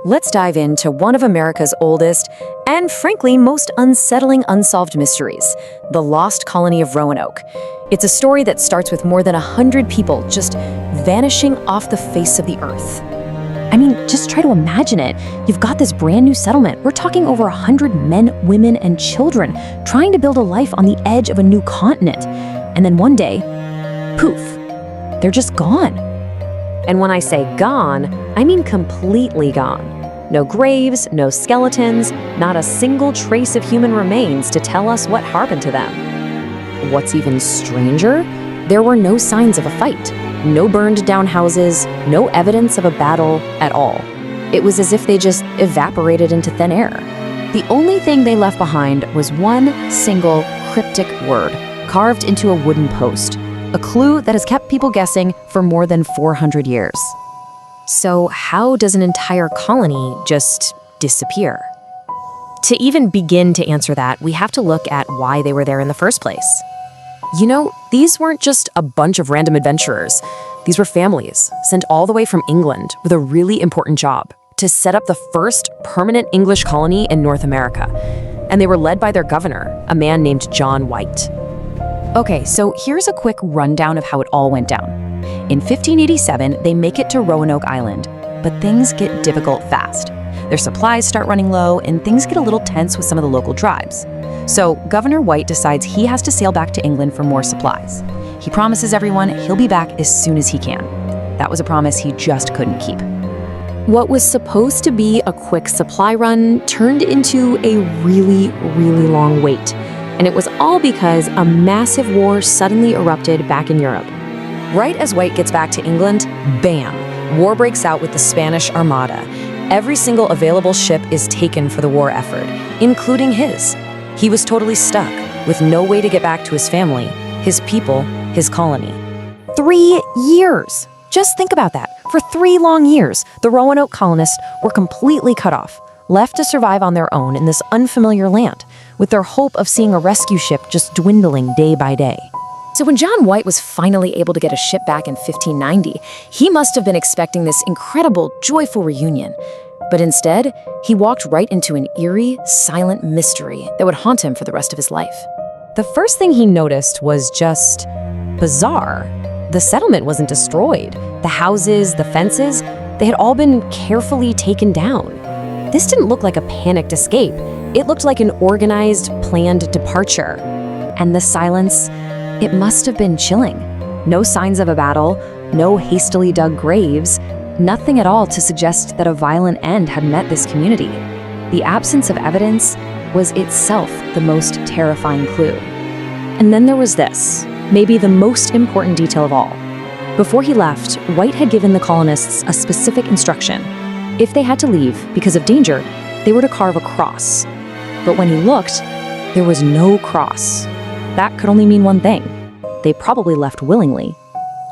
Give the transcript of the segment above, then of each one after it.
let's dive into one of America's oldest and, frankly, most unsettling unsolved mysteries, the Lost Colony of Roanoke. It's a story that starts with more than 100 people just vanishing off the face of the earth. I mean, just try to imagine it. You've got this brand new settlement. We're talking over 100 men, women, and children trying to build a life on the edge of a new continent. And then one day, poof, they're just gone. And when I say gone, I mean completely gone. No graves, no skeletons, not a single trace of human remains to tell us what happened to them. What's even stranger, there were no signs of a fight. No burned down houses, no evidence of a battle at all. It was as if they just evaporated into thin air. The only thing they left behind was one single cryptic word carved into a wooden post, a clue that has kept people guessing for more than 400 years. So how does an entire colony just disappear? To even begin to answer that, we have to look at why they were there in the first place. You know, these weren't just a bunch of random adventurers. These were families sent all the way from England with a really important job to set up the first permanent English colony in North America. And they were led by their governor, a man named John White. Okay, so here's a quick rundown of how it all went down. In 1587, they make it to Roanoke Island, but things get difficult fast. Their supplies start running low, and things get a little tense with some of the local tribes. So Governor White decides he has to sail back to England for more supplies. He promises everyone he'll be back as soon as he can. That was a promise he just couldn't keep. What was supposed to be a quick supply run turned into a really, really long wait. And it was all because a massive war suddenly erupted back in Europe. Right as White gets back to England, bam, war breaks out with the Spanish Armada. Every single available ship is taken for the war effort, including his. He was totally stuck, with no way to get back to his family, his people, his colony. 3 years! Just think about that. For 3 long years, the Roanoke colonists were completely cut off, left to survive on their own in this unfamiliar land, with their hope of seeing a rescue ship just dwindling day by day. So when John White was finally able to get a ship back in 1590, he must have been expecting this incredible, joyful reunion. But instead, he walked right into an eerie, silent mystery that would haunt him for the rest of his life. The first thing he noticed was just bizarre. The settlement wasn't destroyed. The houses, the fences, they had all been carefully taken down. This didn't look like a panicked escape. It looked like an organized, planned departure. And the silence, it must have been chilling. No signs of a battle, no hastily dug graves, nothing at all to suggest that a violent end had met this community. The absence of evidence was itself the most terrifying clue. And then there was this, maybe the most important detail of all. Before he left, White had given the colonists a specific instruction. If they had to leave because of danger, they were to carve a cross. But when he looked, there was no cross. That could only mean one thing. They probably left willingly.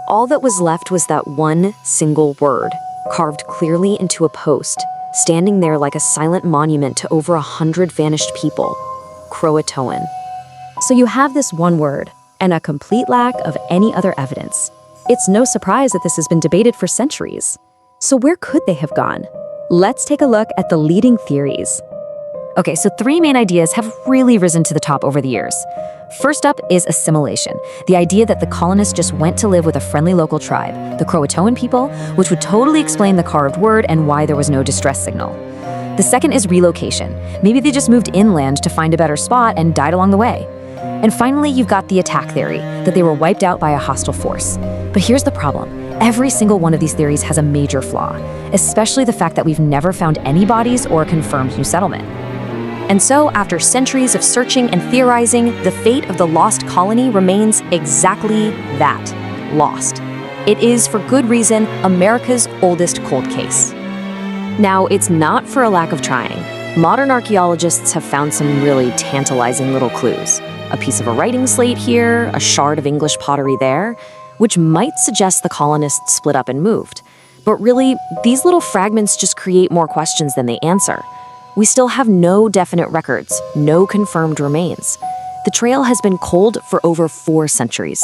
All that was left was that one single word, carved clearly into a post, standing there like a silent monument to over 100 vanished people. CROATOAN. So you have this one word, and a complete lack of any other evidence. It's no surprise that this has been debated for centuries. So where could they have gone? Let's take a look at the leading theories. Okay, so 3 main ideas have really risen to the top over the years. First up is assimilation, the idea that the colonists just went to live with a friendly local tribe, the CROATOAN people, which would totally explain the carved word and why there was no distress signal. The second is relocation. Maybe they just moved inland to find a better spot and died along the way. And finally, you've got the attack theory, that they were wiped out by a hostile force. But here's the problem. Every single one of these theories has a major flaw, especially the fact that we've never found any bodies or a confirmed new settlement. And so, after centuries of searching and theorizing, the fate of the lost colony remains exactly that, lost. It is, for good reason, America's oldest cold case. Now, it's not for a lack of trying. Modern archaeologists have found some really tantalizing little clues. A piece of a writing slate here, a shard of English pottery there, which might suggest the colonists split up and moved. But really, these little fragments just create more questions than they answer. We still have no definite records, no confirmed remains. The trail has been cold for over 4 centuries.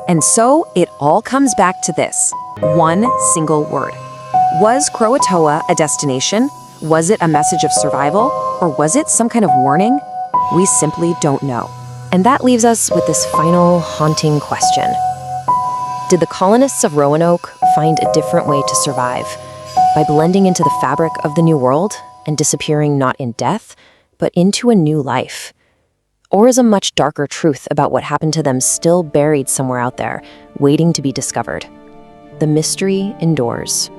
And so it all comes back to this, one single word, Was CROATOA a destination? Was it a message of survival? Or was it some kind of warning? We simply don't know. And that leaves us with this final haunting question. Did the colonists of Roanoke find a different way to survive? By blending into the fabric of the new world and disappearing not in death, but into a new life? Or is a much darker truth about what happened to them still buried somewhere out there, waiting to be discovered? The mystery endures.